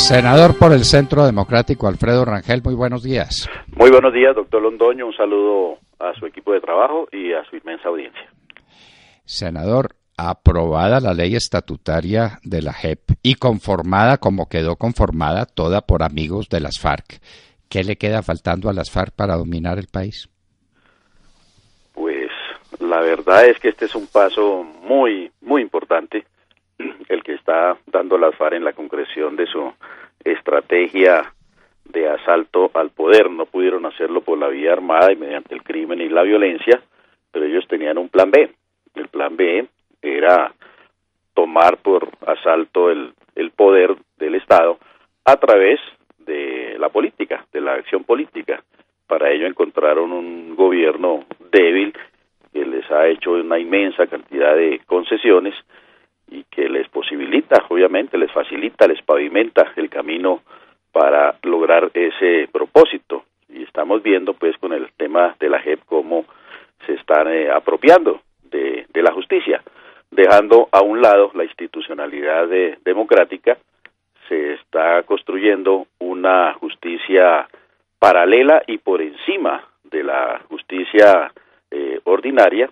Senador por el Centro Democrático, Alfredo Rangel, muy buenos días. Muy buenos días, doctor Londoño, un saludo a su equipo de trabajo y a su inmensa audiencia. Senador, aprobada la ley estatutaria de la JEP y conformada como quedó conformada, toda por amigos de las FARC, ¿qué le queda faltando a las FARC para dominar el país? Pues la verdad es que este es un paso muy importante, el que está dando las FARC en la concreción de su estrategia de asalto al poder. No pudieron hacerlo por la vía armada y mediante el crimen y la violencia, pero ellos tenían un plan B. El plan B era tomar por asalto el poder del Estado a través de la política, de la acción política. Para ello encontraron un gobierno débil que les ha hecho una inmensa cantidad de concesiones y que les posibilita, obviamente, les facilita, les pavimenta el camino para lograr ese propósito. Y estamos viendo, pues, con el tema de la JEP, cómo se están apropiando de la justicia, dejando a un lado la institucionalidad democrática. Se está construyendo una justicia paralela y por encima de la justicia ordinaria,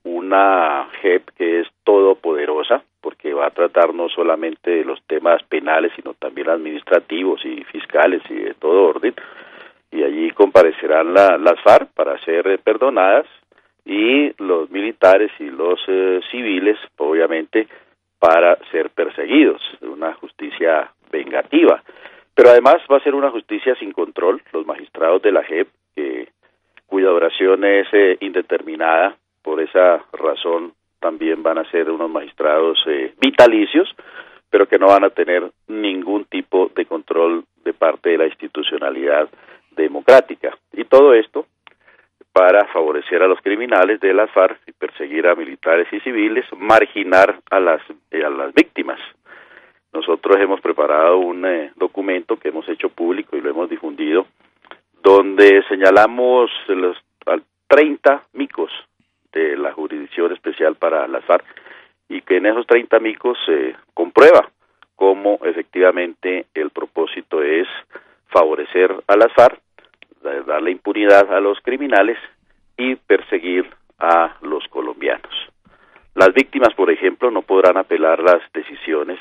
una JEP que es todopoderosa, porque va a tratar no solamente de los temas penales, sino también administrativos y fiscales y de todo orden, y allí comparecerán las FARC para ser perdonadas, y los militares y los civiles, obviamente, para ser perseguidos, una justicia vengativa. Pero además va a ser una justicia sin control. Los magistrados de la JEP, cuya duración es indeterminada, por esa razón también van a ser unos magistrados vitalicios, pero que no van a tener ningún tipo de control de parte de la institucionalidad democrática. Y todo esto para favorecer a los criminales de las FARC y perseguir a militares y civiles, marginar a las víctimas. Nosotros hemos preparado un documento que hemos hecho público y lo hemos difundido, donde señalamos los 30 micos de la Jurisdicción Especial para las FARC, y que en esos 30 micos se comprueba cómo efectivamente el propósito es favorecer a las FARC, darle impunidad a los criminales y perseguir a los colombianos. Las víctimas, por ejemplo, no podrán apelar las decisiones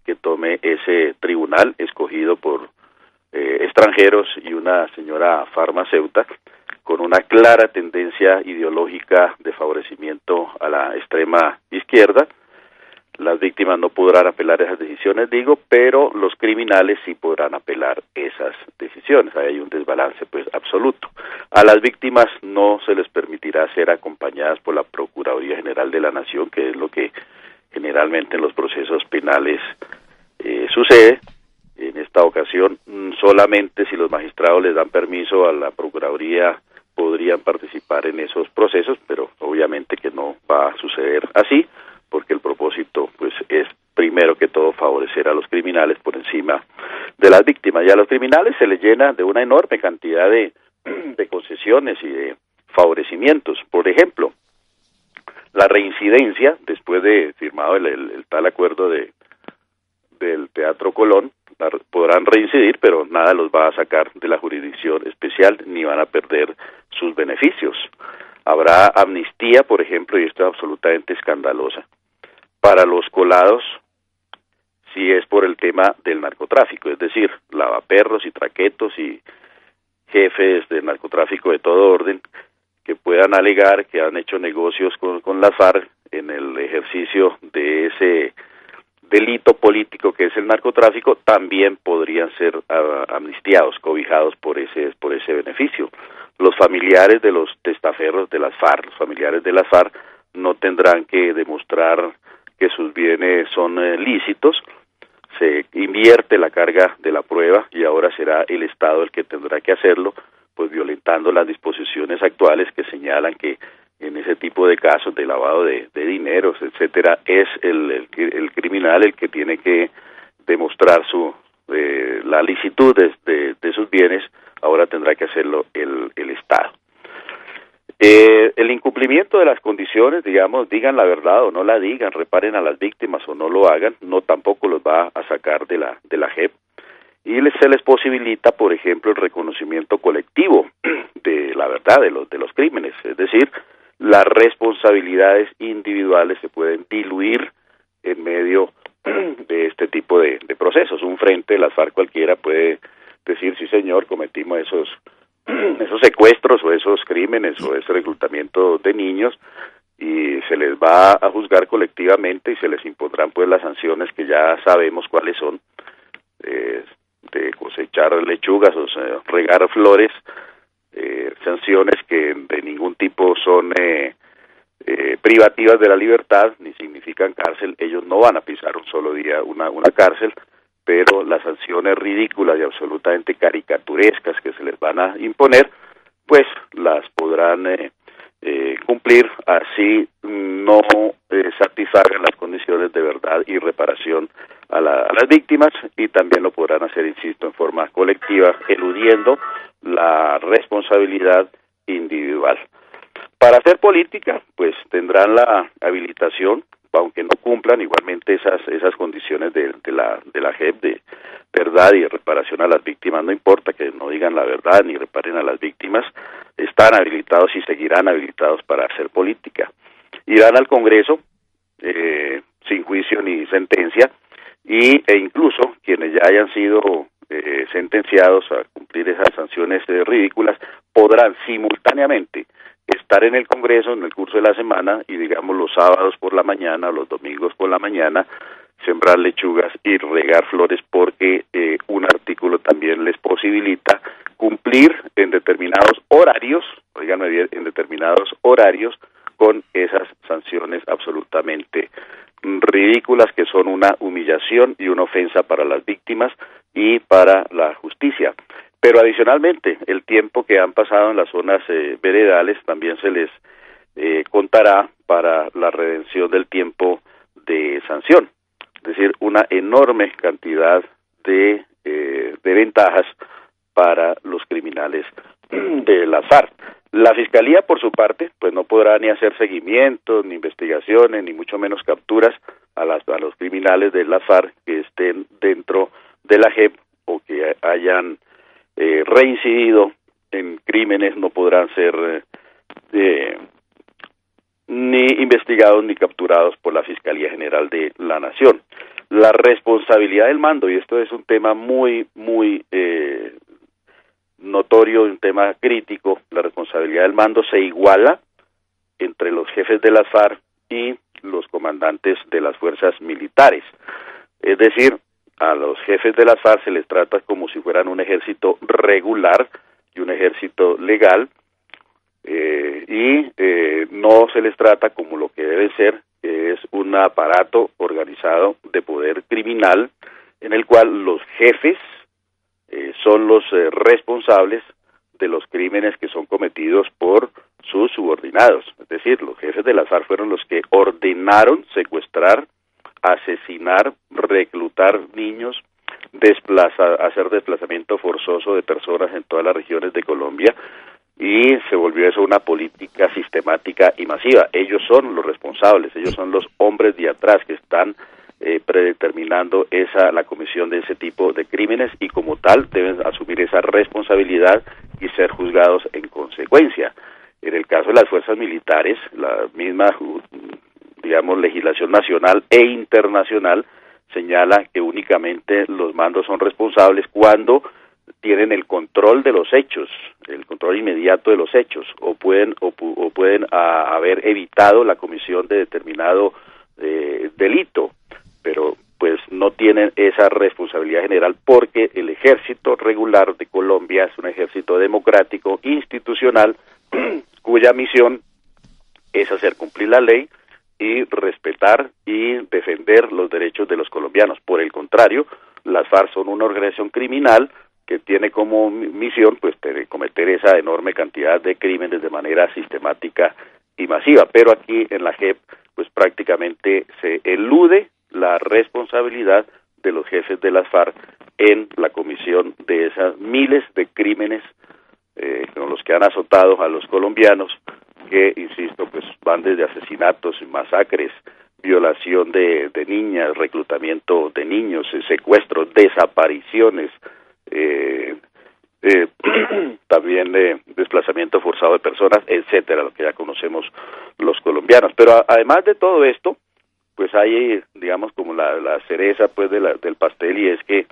que tome ese tribunal escogido por extranjeros y una señora farmacéutica con una clara tendencia ideológica de favorecimiento a la extrema izquierda. Las víctimas no podrán apelar esas decisiones, pero los criminales sí podrán apelar esas decisiones. Ahí hay un desbalance, pues, absoluto. A las víctimas no se les permitirá ser acompañadas por la Procuraduría General de la Nación, que es lo que generalmente en los procesos penales sucede. En esta ocasión, solamente si los magistrados les dan permiso a la Procuraduría podrían participar en esos procesos, pero obviamente que no va a suceder así, porque el propósito, pues, es primero que todo favorecer a los criminales por encima de las víctimas. Y a los criminales se les llena de una enorme cantidad de concesiones y de favorecimientos. Por ejemplo, la reincidencia, después de firmado el tal acuerdo del Teatro Colón, podrán reincidir, pero nada los va a sacar de la jurisdicción especial, ni van a perder sus beneficios. Habrá amnistía, por ejemplo, y esto es absolutamente escandalosa, para los colados, si es por el tema del narcotráfico, es decir, lavaperros y traquetos y jefes de narcotráfico de todo orden, que puedan alegar que han hecho negocios con las FARC en el ejercicio de ese delito político que es el narcotráfico, también podrían ser amnistiados, cobijados por ese beneficio. Los familiares de los testaferros de las FARC, los familiares de las FARC, no tendrán que demostrar que sus bienes son lícitos. Se invierte la carga de la prueba y ahora será el Estado el que tendrá que hacerlo, pues violentando las disposiciones actuales que señalan que en ese tipo de casos de lavado de dineros, etcétera, es el criminal el que tiene que demostrar la licitud de sus bienes. Ahora tendrá que hacerlo el Estado. El incumplimiento de las condiciones, digamos, digan la verdad o no la digan, reparen a las víctimas o no lo hagan, no tampoco los va a sacar de la JEP. y se les posibilita, por ejemplo, el reconocimiento colectivo de la verdad de los crímenes, es decir, las responsabilidades individuales se pueden diluir en medio de este tipo de procesos. Un frente de las FARC cualquiera puede decir, sí señor, cometimos esos secuestros o esos crímenes o ese reclutamiento de niños, y se les va a juzgar colectivamente y se les impondrán pues las sanciones que ya sabemos cuáles son, de cosechar lechugas o sea, regar flores, sanciones que de ningún tipo son privativas de la libertad ni significan cárcel. Ellos no van a pisar un solo día una cárcel, pero las sanciones ridículas y absolutamente caricaturescas que se les van a imponer, pues las podrán cumplir, así no satisfagan las condiciones de verdad y reparación a las víctimas, y también lo podrán hacer, insisto, en forma colectiva, eludiendo la responsabilidad individual. Para hacer política, pues tendrán la habilitación, aunque no cumplan igualmente esas condiciones de la JEP, de verdad y reparación a las víctimas, no importa que no digan la verdad ni reparen a las víctimas, están habilitados y seguirán habilitados para hacer política. Irán al Congreso sin juicio ni sentencia, e incluso quienes ya hayan sido sentenciados a cumplir esas sanciones ridículas podrán simultáneamente estar en el Congreso en el curso de la semana y, digamos, los sábados por la mañana o los domingos por la mañana sembrar lechugas y regar flores, porque un artículo también les posibilita cumplir en determinados horarios, oíganme bien, en determinados horarios con esas sanciones absolutamente ridículas que son una humillación y una ofensa para las víctimas y para la justicia. Pero adicionalmente, el tiempo que han pasado en las zonas veredales también se les contará para la redención del tiempo de sanción. Es decir, una enorme cantidad de ventajas para los criminales de las FARC. La Fiscalía, por su parte, pues no podrá ni hacer seguimientos, ni investigaciones, ni mucho menos capturas a los criminales de las FARC que estén dentro de la JEP o que hayan reincidido en crímenes. No podrán ser ni investigados ni capturados por la Fiscalía General de la Nación. La responsabilidad del mando, y esto es un tema muy notorio, un tema crítico, la responsabilidad del mando se iguala entre los jefes de las FARC y los comandantes de las fuerzas militares. Es decir, a los jefes de las FARC se les trata como si fueran un ejército regular y un ejército legal, no se les trata como lo que debe ser, que es un aparato organizado de poder criminal en el cual los jefes son los responsables de los crímenes que son cometidos por sus subordinados. Es decir, los jefes de las FARC fueron los que ordenaron secuestrar, asesinar, reclutar niños, hacer desplazamiento forzoso de personas en todas las regiones de Colombia, y se volvió eso una política sistemática y masiva. Ellos son los responsables, ellos son los hombres de atrás que están predeterminando la comisión de ese tipo de crímenes, y como tal deben asumir esa responsabilidad y ser juzgados en consecuencia. En el caso de las fuerzas militares, la misma, digamos, legislación nacional e internacional señala que únicamente los mandos son responsables cuando tienen el control de los hechos, el control inmediato de los hechos, o pueden haber evitado la comisión de determinado delito, pero pues no tienen esa responsabilidad general, porque el ejército regular de Colombia es un ejército democrático, institucional, cuya misión es hacer cumplir la ley y respetar y defender los derechos de los colombianos. Por el contrario, las FARC son una organización criminal que tiene como misión pues cometer esa enorme cantidad de crímenes de manera sistemática y masiva, pero aquí en la JEP pues prácticamente se elude la responsabilidad de los jefes de las FARC en la comisión de esas miles de crímenes con los que han azotado a los colombianos, que, insisto, pues van desde asesinatos y masacres, violación de niñas, reclutamiento de niños, secuestros, desapariciones, también desplazamiento forzado de personas, etcétera, lo que ya conocemos los colombianos. Pero además de todo esto, pues hay, digamos, como la cereza pues del pastel, y es que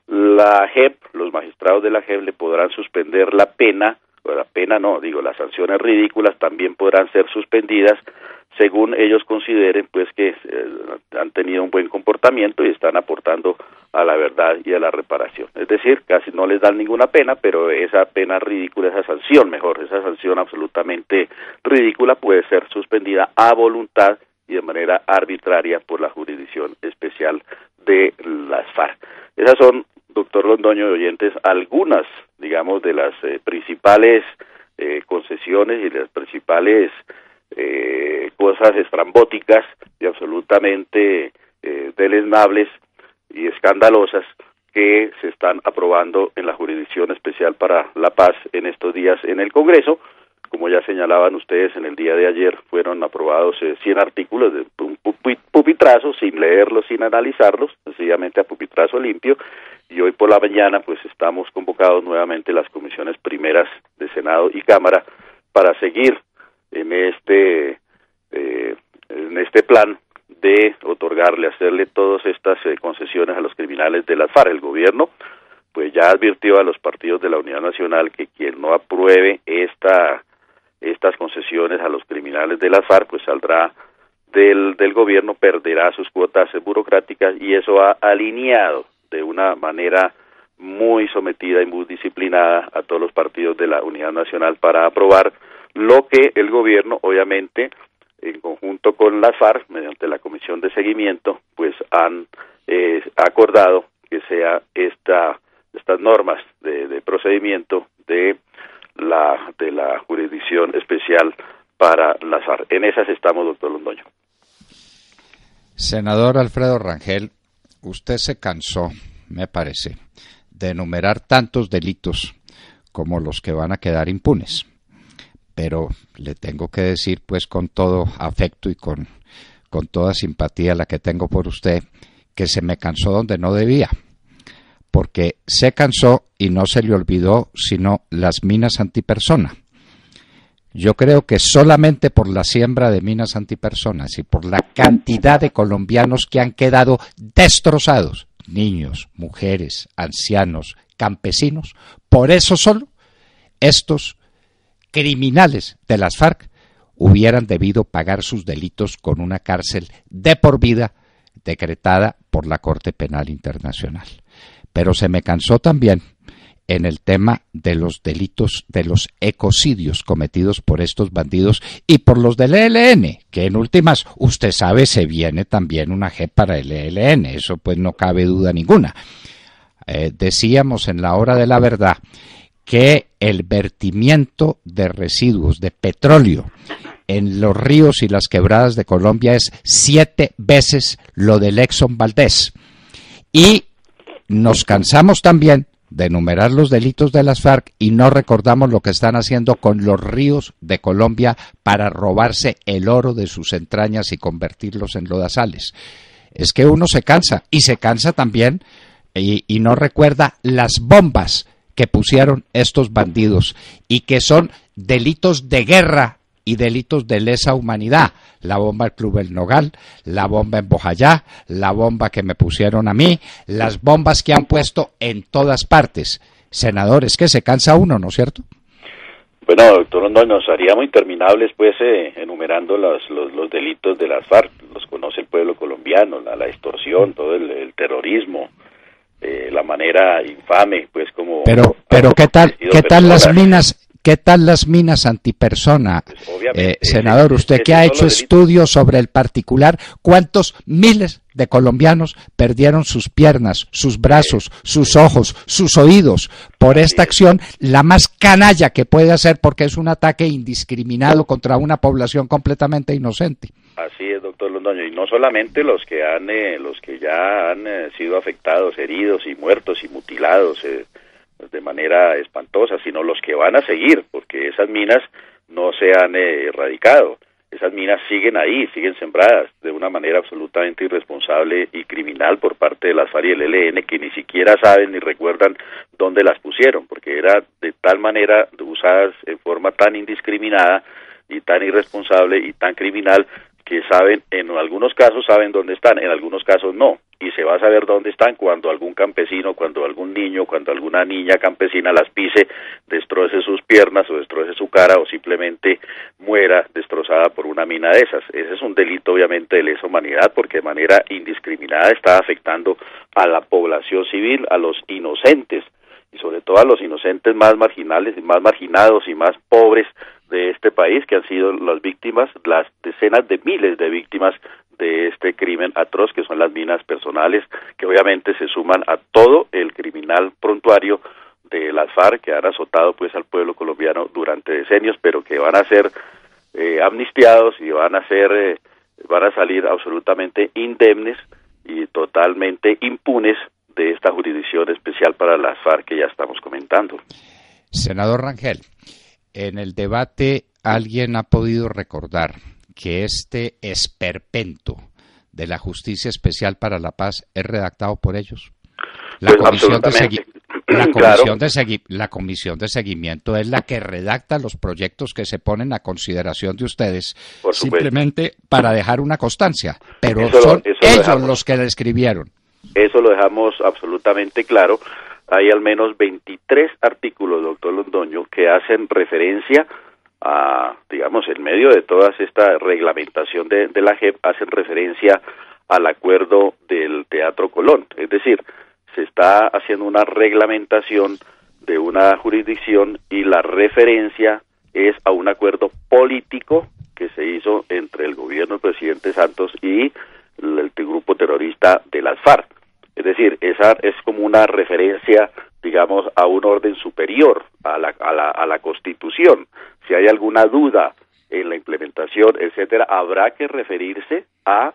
la JEP, los magistrados de la JEP le podrán suspender la pena, o la pena no, digo, las sanciones ridículas también podrán ser suspendidas según ellos consideren pues que han tenido un buen comportamiento y están aportando a la verdad y a la reparación. Es decir, casi no les dan ninguna pena, pero esa pena ridícula, esa sanción absolutamente ridícula puede ser suspendida a voluntad y de manera arbitraria por la Jurisdicción Especial de las FARC. Esas son, doctor Londoño y oyentes, algunas, digamos, de las principales concesiones y las principales cosas estrambóticas y absolutamente deleznables y escandalosas que se están aprobando en la Jurisdicción Especial para la Paz en estos días en el Congreso. Como ya señalaban ustedes, en el día de ayer fueron aprobados 100 artículos de un pupitrazo, sin leerlos, sin analizarlos, sencillamente a pupitrazo limpio, y hoy por la mañana pues estamos convocados nuevamente las comisiones primeras de Senado y Cámara para seguir en este plan de otorgarle, hacerle todas estas concesiones a los criminales de las FARC. El gobierno pues ya advirtió a los partidos de la Unidad Nacional que quien no apruebe estas concesiones a los criminales de las FARC pues saldrá del gobierno, perderá sus cuotas burocráticas, y eso ha alineado de una manera muy sometida y muy disciplinada a todos los partidos de la Unidad Nacional para aprobar lo que el gobierno, obviamente, en conjunto con las FARC, mediante la comisión de seguimiento, pues han acordado que sea estas normas de procedimiento de la Jurisdicción Especial para las FARC. En esas estamos, doctor Londoño. Senador Alfredo Rangel, usted se cansó, me parece, de enumerar tantos delitos como los que van a quedar impunes. Pero le tengo que decir, pues con todo afecto y con toda simpatía la que tengo por usted, que se me cansó donde no debía. Porque se cansó y no se le olvidó sino las minas antipersona. Yo creo que solamente por la siembra de minas antipersonas y por la cantidad de colombianos que han quedado destrozados, niños, mujeres, ancianos, campesinos, por eso solo estos criminales de las FARC hubieran debido pagar sus delitos con una cárcel de por vida decretada por la Corte Penal Internacional. Pero se me cansó también en el tema de los delitos, de los ecocidios cometidos por estos bandidos y por los del ELN, que en últimas, usted sabe, se viene también una JEP para el ELN, eso pues no cabe duda ninguna. Decíamos en la hora de la verdad que el vertimiento de residuos de petróleo en los ríos y las quebradas de Colombia es 7 veces lo del Exxon Valdez. Y nos cansamos también de enumerar los delitos de las FARC y no recordamos lo que están haciendo con los ríos de Colombia para robarse el oro de sus entrañas y convertirlos en lodazales. Es que uno se cansa, y se cansa también y no recuerda las bombas que pusieron estos bandidos y que son delitos de guerra y delitos de lesa humanidad. La bomba al Club El Nogal, la bomba en Bojayá, la bomba que me pusieron a mí, las bombas que han puesto en todas partes. Senadores, que se cansa uno, ¿no es cierto? Bueno, doctor Londoño, nos haríamos interminables pues enumerando los delitos de las FARC. Los conoce el pueblo colombiano, la extorsión, todo el terrorismo, la manera infame, pues como... Pero ¿qué tal las minas antipersona? Pues senador, usted que ha hecho estudios sobre el particular, ¿cuántos miles de colombianos perdieron sus piernas, sus brazos, sus ojos, sus oídos por esta acción, la más canalla que puede hacer, porque es un ataque indiscriminado contra una población completamente inocente? Así es, doctor Londoño, y no solamente los que ya han sido afectados, heridos y muertos y mutilados de manera espantosa, sino los que van a seguir, porque esas minas no se han erradicado. esas minas siguen ahí, siguen sembradas de una manera absolutamente irresponsable y criminal por parte de las FARC y el ELN, que ni siquiera saben ni recuerdan dónde las pusieron, porque era de tal manera usadas en forma tan indiscriminada y tan irresponsable y tan criminal que saben, en algunos casos saben dónde están, en algunos casos no, y se va a saber dónde están cuando algún campesino, cuando algún niño, cuando alguna niña campesina las pise, destroce sus piernas o destroce su cara o simplemente muera destrozada por una mina de esas. Ese es un delito obviamente de lesa humanidad porque de manera indiscriminada está afectando a la población civil, a los inocentes y sobre todo a los inocentes más marginales y más marginados y más pobres de este país, que han sido las víctimas, las decenas de miles de víctimas de este crimen atroz, que son las minas personales, que obviamente se suman a todo el criminal prontuario de las FARC, que han azotado pues al pueblo colombiano durante decenios, pero que van a ser amnistiados y van a salir absolutamente indemnes y totalmente impunes de esta jurisdicción especial para las FARC que ya estamos comentando. Senador Rangel, en el debate alguien ha podido recordar que este esperpento de la Justicia Especial para la Paz es redactado por ellos. La comisión de seguimiento es la que redacta los proyectos que se ponen a consideración de ustedes, simplemente para dejar una constancia, pero son ellos los que la escribieron. Eso lo dejamos absolutamente claro. Hay al menos 23 artículos, doctor Londoño, que hacen referencia a, digamos, en medio de toda esta reglamentación de la JEP, hacen referencia al acuerdo del Teatro Colón. Es decir, se está haciendo una reglamentación de una jurisdicción y la referencia es a un acuerdo político que se hizo entre el gobierno del presidente Santos y el grupo terrorista de las FARC. Es decir, esa es como una referencia, digamos, a un orden superior, a la Constitución. Si hay alguna duda en la implementación, etcétera, habrá que referirse a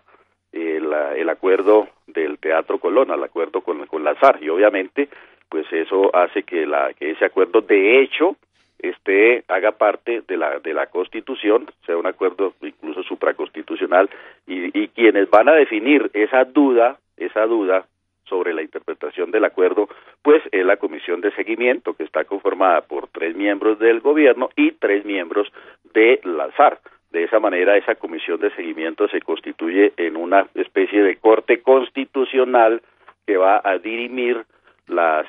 el acuerdo del Teatro Colón, al acuerdo con la FARC, y obviamente, pues eso hace que ese acuerdo, de hecho, haga parte de la Constitución, sea un acuerdo incluso supraconstitucional, y quienes van a definir esa duda sobre la interpretación del acuerdo, pues es la comisión de seguimiento, que está conformada por 3 miembros del gobierno y 3 miembros de las FARC. De esa manera, esa comisión de seguimiento se constituye en una especie de corte constitucional que va a dirimir las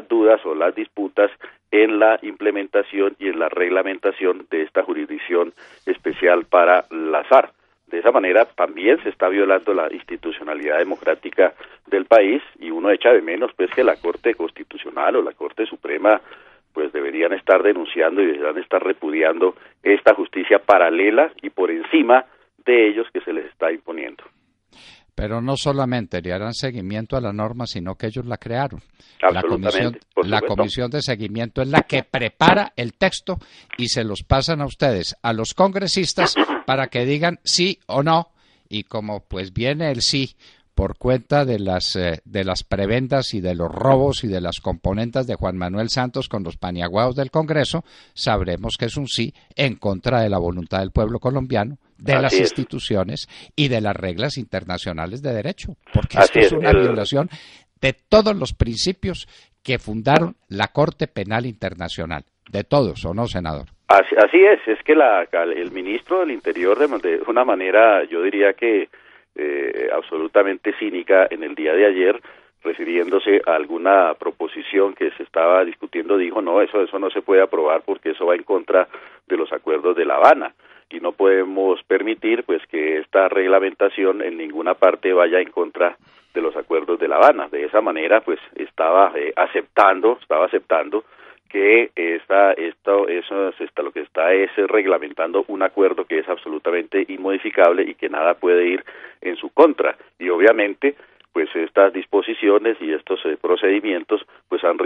dudas o las disputas en la implementación y en la reglamentación de esta jurisdicción especial para las FARC. De esa manera también se está violando la institucionalidad democrática del país y uno echa de menos pues que la Corte Constitucional o la Corte Suprema pues deberían estar denunciando y deberían estar repudiando esta justicia paralela y por encima de ellos que se les está imponiendo. Pero no solamente le harán seguimiento a la norma, sino que ellos la crearon. La comisión de seguimiento es la que prepara el texto y se los pasan a ustedes, a los congresistas, para que digan sí o no. Y como pues viene el sí por cuenta de las prebendas y de los robos y de las componendas de Juan Manuel Santos con los paniaguados del Congreso, sabremos que es un sí en contra de la voluntad del pueblo colombiano, de las instituciones y de las reglas internacionales de derecho, porque esto es una violación de todos los principios que fundaron la Corte Penal Internacional, de todos, ¿o no, senador? Así es que el ministro del Interior de una manera, yo diría que absolutamente cínica en el día de ayer, refiriéndose a alguna proposición que se estaba discutiendo, dijo no, eso no se puede aprobar porque eso va en contra de los acuerdos de La Habana y no podemos permitir pues que esta reglamentación en ninguna parte vaya en contra de los acuerdos de La Habana. De esa manera pues estaba aceptando que lo que está es reglamentando un acuerdo que es absolutamente inmodificable y que nada puede ir en su contra. Y obviamente, pues estas disposiciones y estos procedimientos pues han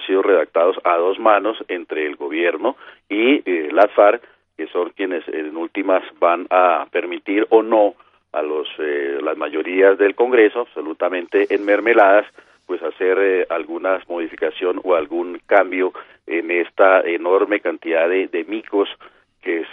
sido redactados a 2 manos entre el gobierno y las FARC, que son quienes en últimas van a permitir o no a las mayorías del Congreso, absolutamente enmermeladas, pues hacer alguna modificación o algún cambio en esta enorme cantidad de micos que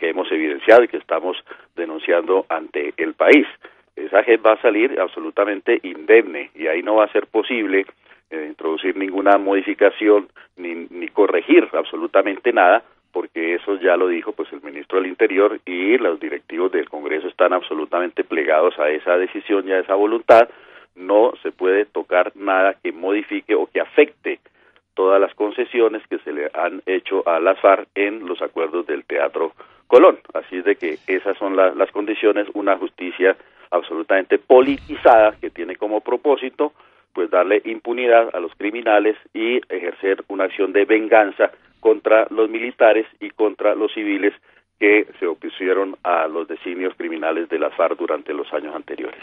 hemos evidenciado y que estamos denunciando ante el país. Esa JEP va a salir absolutamente indemne y ahí no va a ser posible introducir ninguna modificación ni corregir absolutamente nada, porque eso ya lo dijo pues el ministro del Interior y los directivos del Congreso están absolutamente plegados a esa decisión y a esa voluntad. No se puede tocar nada que modifique o que afecte todas las concesiones que se le han hecho a las FARC en los acuerdos del Teatro Colón. Así es de que esas son las condiciones, una justicia absolutamente politizada que tiene como propósito pues darle impunidad a los criminales y ejercer una acción de venganza contra los militares y contra los civiles que se opusieron a los designios criminales de las FARC durante los años anteriores.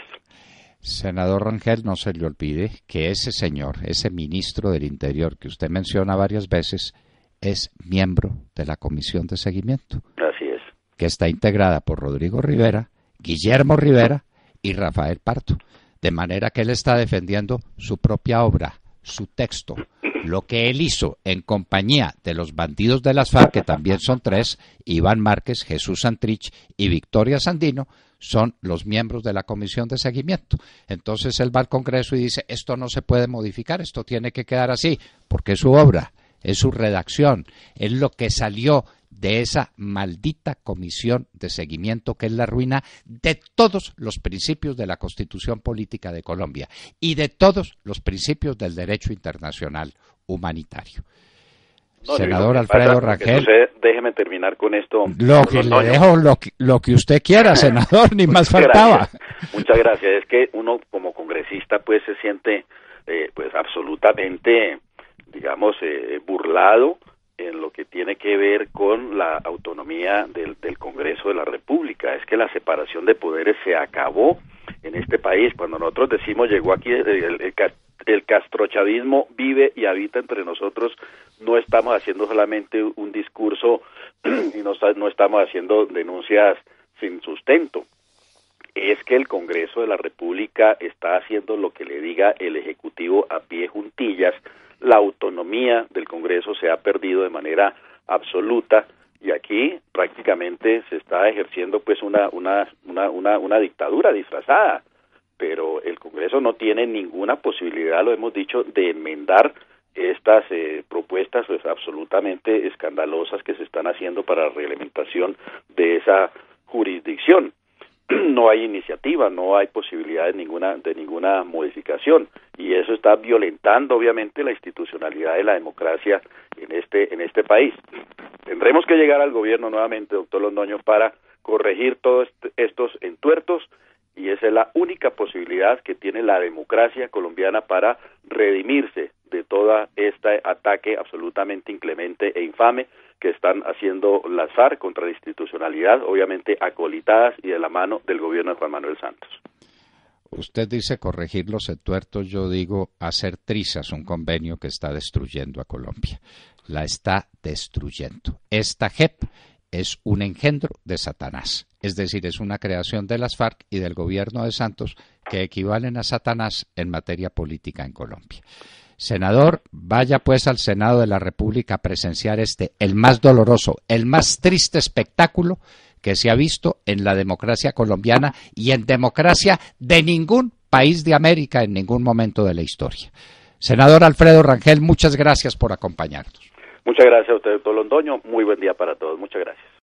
Senador Rangel, no se le olvide que ese señor, ese ministro del Interior que usted menciona varias veces, es miembro de la Comisión de Seguimiento. Así es. Que está integrada por Rodrigo Rivera, Guillermo Rivera y Rafael Parto. De manera que él está defendiendo su propia obra, su texto. Lo que él hizo en compañía de los bandidos de las FARC, que también son 3, Iván Márquez, Jesús Santrich y Victoria Sandino, son los miembros de la Comisión de Seguimiento. Entonces él va al Congreso y dice, esto no se puede modificar, esto tiene que quedar así, porque es su obra, es su redacción, es lo que salió de esa maldita Comisión de Seguimiento que es la ruina de todos los principios de la Constitución Política de Colombia y de todos los principios del derecho internacional humanitario. No, senador Alfredo Rangel, déjeme terminar con esto. Lo que usted quiera, senador, ni más faltaba. Muchas gracias. Es que uno como congresista pues se siente pues absolutamente, digamos, burlado en lo que tiene que ver con la autonomía del Congreso de la República. Es que la separación de poderes se acabó en este país. Cuando nosotros decimos llegó aquí el castrochavismo vive y habita entre nosotros, no estamos haciendo solamente un discurso y no estamos haciendo denuncias sin sustento. Es que el Congreso de la República está haciendo lo que le diga el Ejecutivo a pie juntillas. La autonomía del Congreso se ha perdido de manera absoluta y aquí prácticamente se está ejerciendo pues una dictadura disfrazada. Pero el Congreso no tiene ninguna posibilidad, lo hemos dicho, de enmendar estas propuestas pues, absolutamente escandalosas que se están haciendo para la reglamentación de esa jurisdicción. No hay iniciativa, no hay posibilidad de ninguna modificación y eso está violentando obviamente la institucionalidad de la democracia en este país. Tendremos que llegar al gobierno nuevamente, doctor Londoño, para corregir todos estos entuertos y esa es la única posibilidad que tiene la democracia colombiana para redimirse de todo este ataque absolutamente inclemente e infame que están haciendo las FARC contra la institucionalidad, obviamente acolitadas y de la mano del gobierno de Juan Manuel Santos. Usted dice corregir los entuertos, yo digo hacer trizas un convenio que está destruyendo a Colombia. La está destruyendo. Esta JEP es un engendro de Satanás, es decir, es una creación de las FARC y del gobierno de Santos que equivalen a Satanás en materia política en Colombia. Senador, vaya pues al Senado de la República a presenciar el más doloroso, el más triste espectáculo que se ha visto en la democracia colombiana y en democracia de ningún país de América en ningún momento de la historia. Senador Alfredo Rangel, muchas gracias por acompañarnos. Muchas gracias a usted, doctor Londoño. Muy buen día para todos. Muchas gracias.